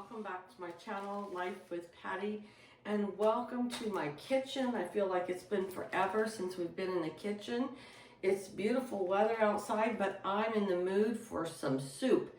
welcome back to my channel, Life with Patty, and welcome to my kitchen. I feel like it's been forever since we've been in the kitchen. It's beautiful weather outside, but I'm in the mood for some soup.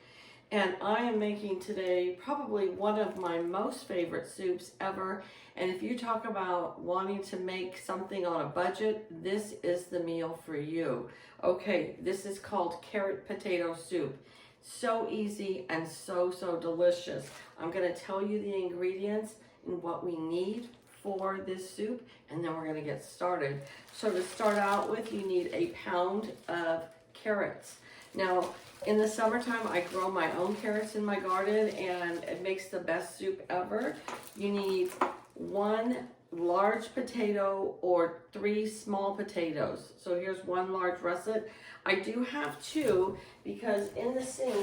And I am making today probably one of my most favorite soups ever. And if you talk about wanting to make something on a budget, this is the meal for you. Okay, this is called carrot potato soup. So easy and so delicious. I'm going to tell you the ingredients and what we need for this soup, and then we're going to get started. So to start out with, you need a pound of carrots. Now, in the summertime, I grow my own carrots in my garden, and it makes the best soup ever. You need 1 large potato or 3 small potatoes. So here's 1 large russet. I do have 2 because in the sink,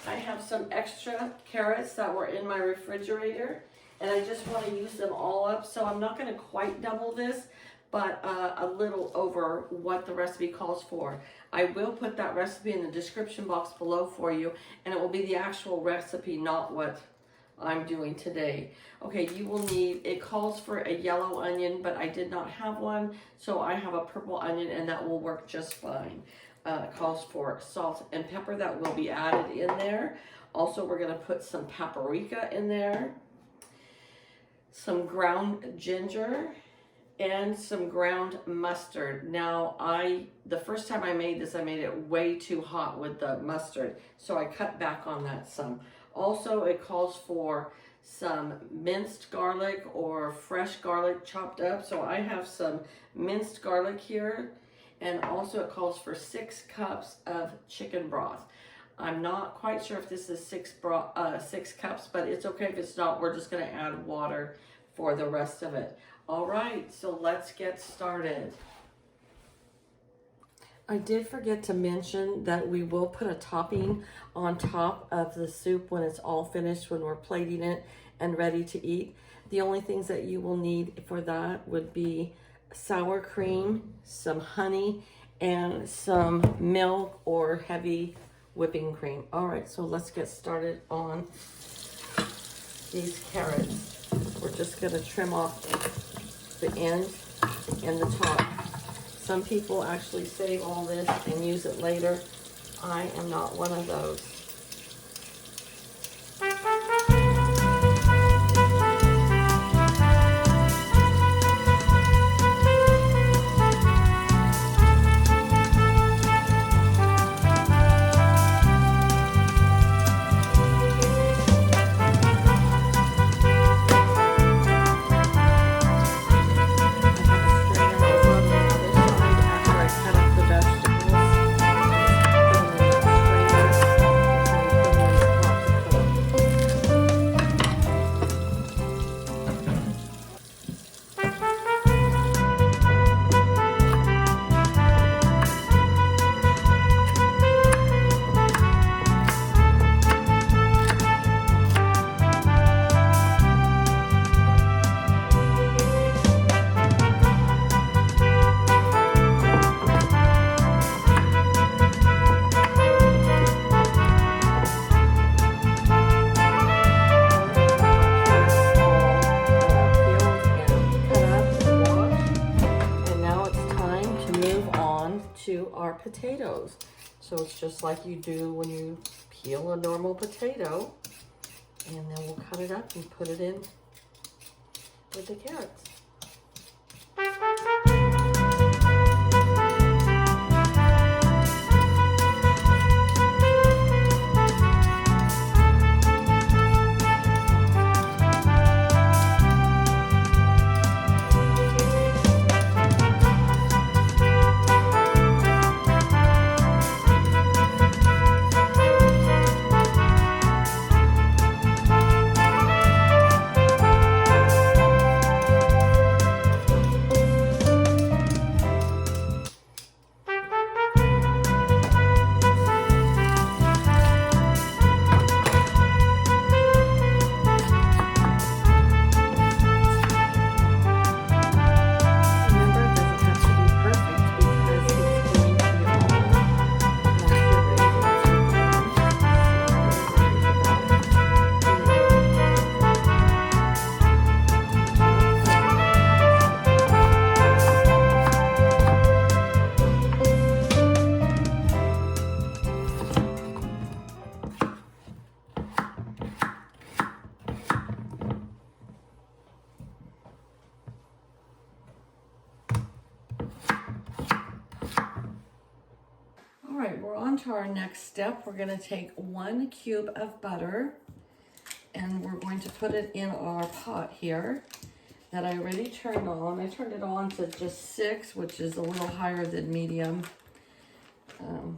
I have some extra carrots that were in my refrigerator, and I just want to use them all up. So I'm not going to quite double this, but a little over what the recipe calls for. I will put that recipe in the description box below for you, and it will be the actual recipe, not what I'm doing today. Okay, you will need, it calls for a yellow onion, but I did not have one, so I have a purple onion, and that will work just fine. It calls for salt and pepper that will be added in there. Also, we're gonna put some paprika in there, some ground ginger, and some ground mustard. Now, the first time I made this, I made it way too hot with the mustard, so I cut back on that some. Also, it calls for some minced garlic or fresh garlic chopped up. So I have some minced garlic here, and also it calls for 6 cups of chicken broth. I'm not quite sure if this is 6 cups, but it's okay if it's not. We're just gonna add water for the rest of it. All right, so let's get started. I did forget to mention that we will put a topping on top of the soup when it's all finished, when we're plating it and ready to eat. The only things that you will need for that would be sour cream, some honey, and some milk or heavy whipping cream. All right, so let's get started on these carrots. We're just gonna trim off the end and the top. Some people actually save all this and use it later. I am not one of those. To our potatoes. So it's just like you do when you peel a normal potato, and then we'll cut it up and put it in with the carrots. we're on to our next step. We're gonna take 1 cube of butter and we're going to put it in our pot here that I already turned on. I turned it on to just 6, which is a little higher than medium. So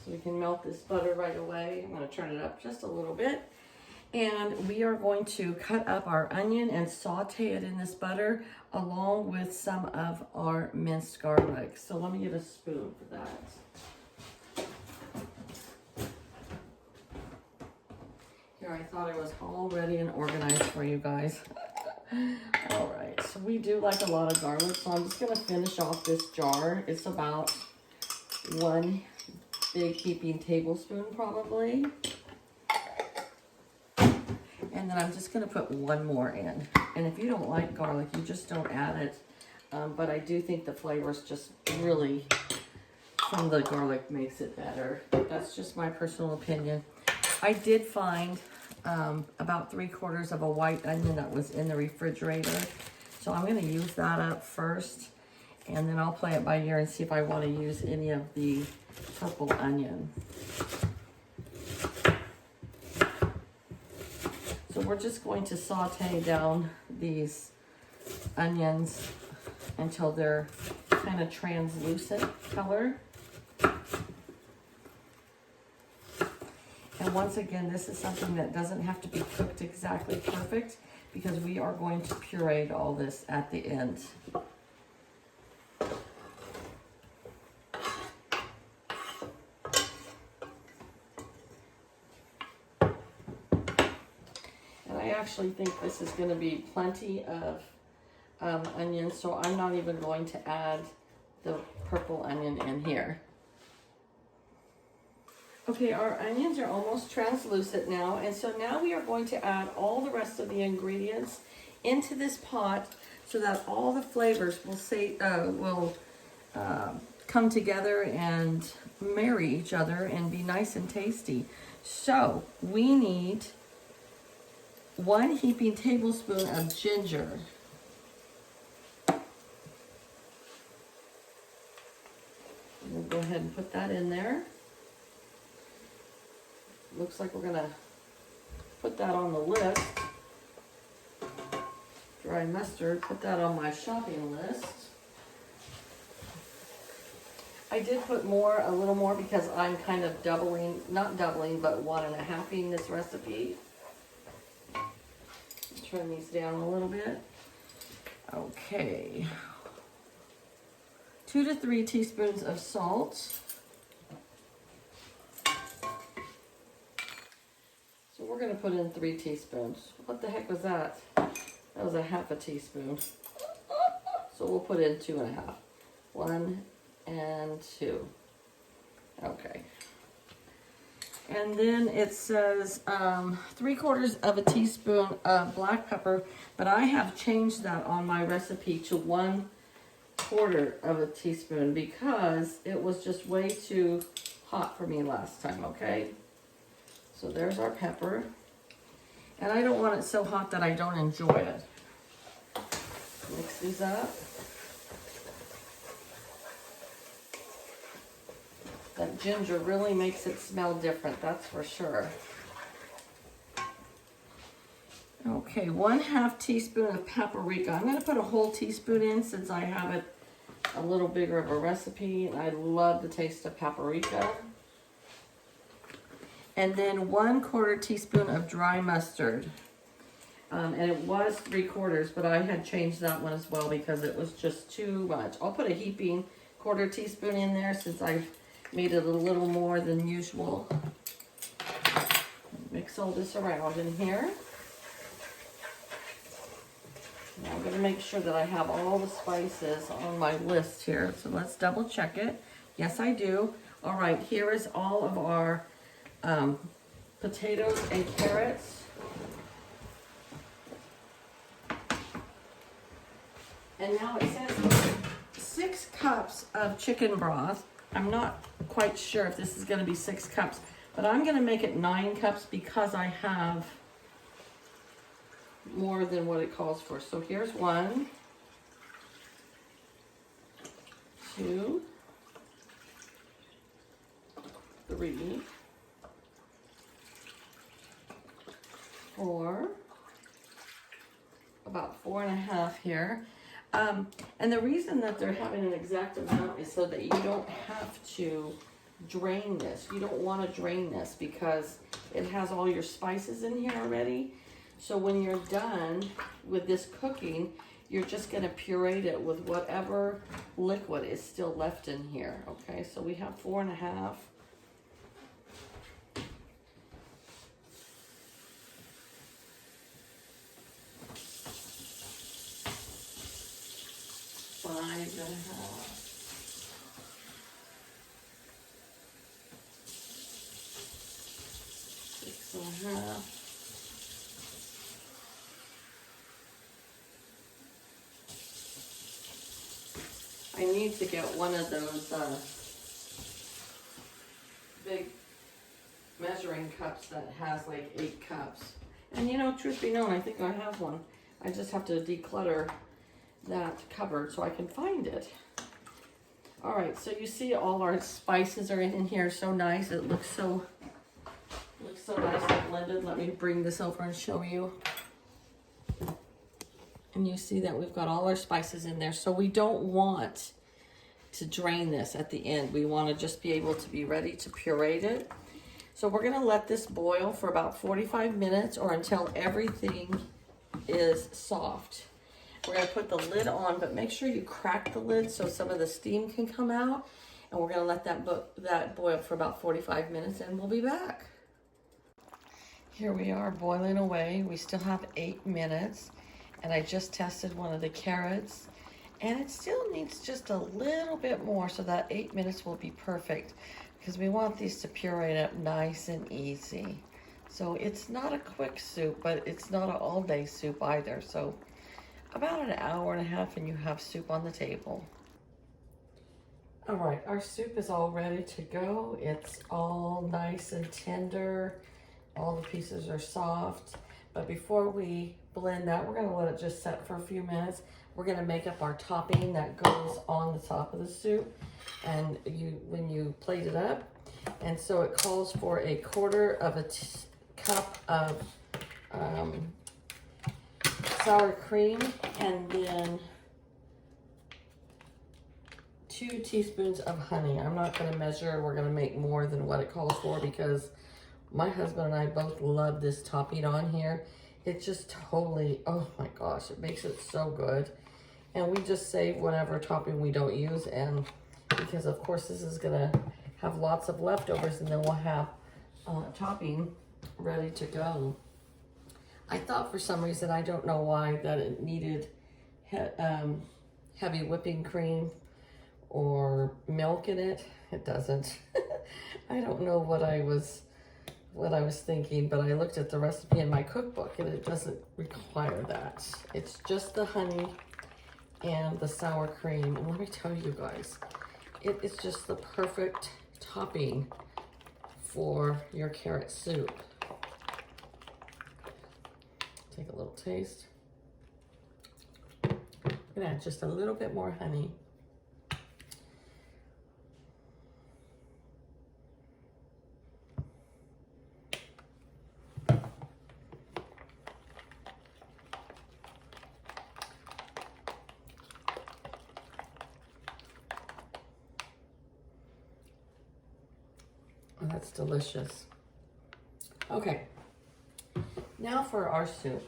we can melt this butter right away. I'm gonna turn it up just a little bit. And we are going to cut up our onion and saute it in this butter along with some of our minced garlic. So let me get a spoon for that. Here, I thought I was all ready and organized for you guys. All right, so we do like a lot of garlic, so I'm just gonna finish off this jar. It's about 1 big heaping tablespoon probably. And then I'm just gonna put 1 more in. And if you don't like garlic, you just don't add it. But I do think the flavors just really, from the garlic, makes it better. That's just my personal opinion. I did find about 3/4 of a white onion that was in the refrigerator. So I'm gonna use that up first. And then I'll play it by ear and see if I wanna use any of the purple onion. So we're just going to saute down these onions until they're kind of translucent color. And once again, this is something that doesn't have to be cooked exactly perfect because we are going to puree all this at the end. I actually think this is going to be plenty of onions, so I'm not even going to add the purple onion in here. Okay, our onions are almost translucent now, and so now we are going to add all the rest of the ingredients into this pot so that all the flavors will come together and marry each other and be nice and tasty. So we need 1 heaping tablespoon of ginger. We'll go ahead and put that in there. Looks like we're gonna put that on the list. Dry mustard, put that on my shopping list. I did put a little more because I'm kind of not doubling, but 1.5ing this recipe. Turn these down a little bit. Okay. 2 to 3 teaspoons of salt. So we're going to put in 3 teaspoons. What the heck was that? That was 1/2 teaspoon. So we'll put in 2.5. 1 and 2. Okay. And then it says 3/4 teaspoon of black pepper, but I have changed that on my recipe to 1/4 teaspoon because it was just way too hot for me last time, okay? So there's our pepper. And I don't want it so hot that I don't enjoy it. Mix these up. That ginger really makes it smell different, that's for sure. Okay, 1/2 teaspoon of paprika. I'm going to put a whole teaspoon in since I have it a little bigger of a recipe, and I love the taste of paprika. And then 1/4 teaspoon of dry mustard. And it was 3/4, but I had changed that one as well because it was just too much. I'll put a heaping 1/4 teaspoon in there since I've made it a little more than usual. Mix all this around in here. Now I'm going to make sure that I have all the spices on my list here. So let's double check it. Yes, I do. All right, here is all of our potatoes and carrots. And now it says 6 cups of chicken broth. I'm not quite sure if this is going to be 6 cups, but I'm going to make it 9 cups because I have more than what it calls for. So here's 1, 2, 3, 4, about 4.5 here. And the reason that they're having an exact amount is so that you don't have to drain this. You don't want to drain this because it has all your spices in here already. So when you're done with this cooking, you're just going to puree it with whatever liquid is still left in here. Okay, so we have 4.5. I need to get one of those big measuring cups that has like 8 cups. And you know, truth be known, I think I have one. I just have to declutter that cupboard so I can find it. All right, so you see all our spices are in here, so nice. It looks so nicely blended. Let me bring this over and show you. And you see that we've got all our spices in there. So we don't want to drain this at the end. We want to just be able to be ready to puree it. So we're going to let this boil for about 45 minutes or until everything is soft. We're going to put the lid on, but make sure you crack the lid so some of the steam can come out. And we're going to let that boil for about 45 minutes and we'll be back. Here we are boiling away. We still have 8 minutes. And I just tested one of the carrots. And it still needs just a little bit more, so that 8 minutes will be perfect. Because we want these to puree up nice and easy. So it's not a quick soup, but it's not an all-day soup either. So about an hour and a half and you have soup on the table. All right, our soup is all ready to go. It's all nice and tender. All the pieces are soft. But before we blend that, we're gonna let it just set for a few minutes. We're gonna make up our topping that goes on the top of the soup. And when you plate it up, and so it calls for 1/4 of a cup of sour cream, and then 2 teaspoons of honey. I'm not going to measure. We're going to make more than what it calls for because my husband and I both love this topping on here. It just totally, oh my gosh, it makes it so good. And we just save whatever topping we don't use, and because of course this is going to have lots of leftovers, and then we'll have topping ready to go. I thought for some reason, I don't know why, that it needed heavy whipping cream or milk in it. It doesn't. I don't know what I was thinking, but I looked at the recipe in my cookbook and it doesn't require that. It's just the honey and the sour cream. And let me tell you guys, it is just the perfect topping for your carrot soup. Take a little taste. I'm gonna add just a little bit more honey. Oh, that's delicious. Okay. Now for our soup.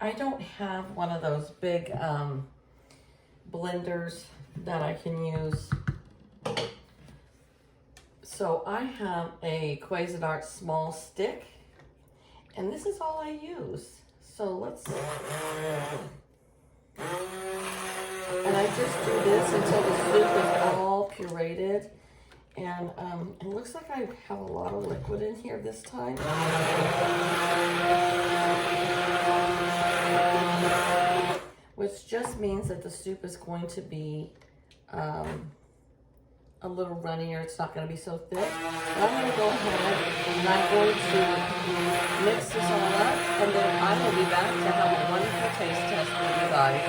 I don't have one of those big blenders that I can use. So I have a Cuisinart small stick, and this is all I use. So let's, and I just do this until the soup is all pureed. And it looks like I have a lot of liquid in here this time. Which just means that the soup is going to be a little runnier. It's not going to be so thick. But I'm going to go ahead and I'm going to mix this all up. And then I will be back to have a wonderful taste test with you guys.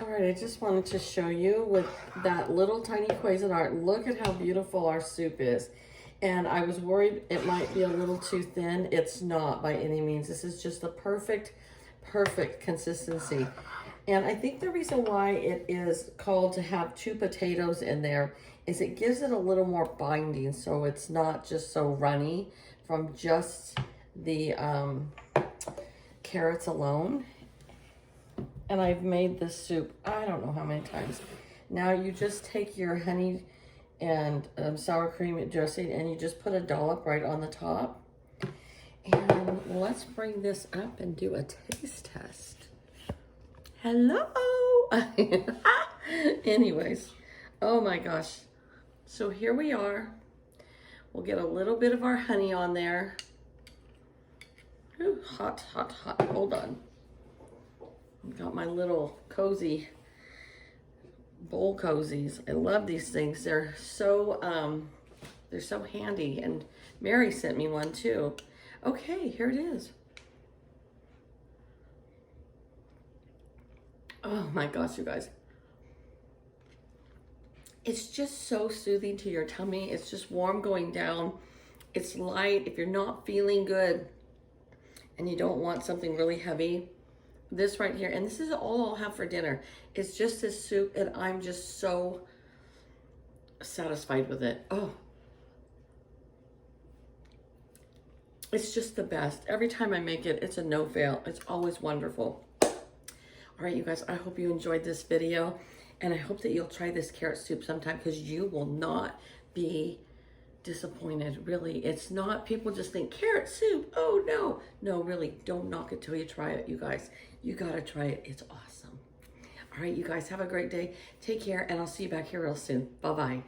All right, I just wanted to show you with that little tiny Cuisinart. Look at how beautiful our soup is. And I was worried it might be a little too thin. It's not by any means. This is just the perfect consistency. And I think the reason why it is called to have 2 potatoes in there is it gives it a little more binding, so it's not just so runny from just the carrots alone. And I've made this soup, I don't know how many times. Now you just take your honey and sour cream dressing and you just put a dollop right on the top. And let's bring this up and do a taste test. Hello. Anyways, oh my gosh. So here we are. We'll get a little bit of our honey on there. Ooh, hot, hot, hot. Hold on. I've got my little cozy bowl cozies. I love these things. They're so handy. And Mary sent me one too. Okay, here it is. Oh my gosh, you guys. It's just so soothing to your tummy. It's just warm going down. It's light. If you're not feeling good and you don't want something really heavy, this right here, and this is all I'll have for dinner, is just this soup, and I'm just so satisfied with it. Oh, it's just the best. Every time I make it, it's a no fail. It's always wonderful. All right, you guys, I hope you enjoyed this video, and I hope that you'll try this carrot soup sometime, because you will not be disappointed. Really, it's not, people just think carrot soup, oh no. No, really, don't knock it till you try it, you guys. You gotta try it. It's awesome. All right, you guys, have a great day. Take care, and I'll see you back here real soon. Bye-bye.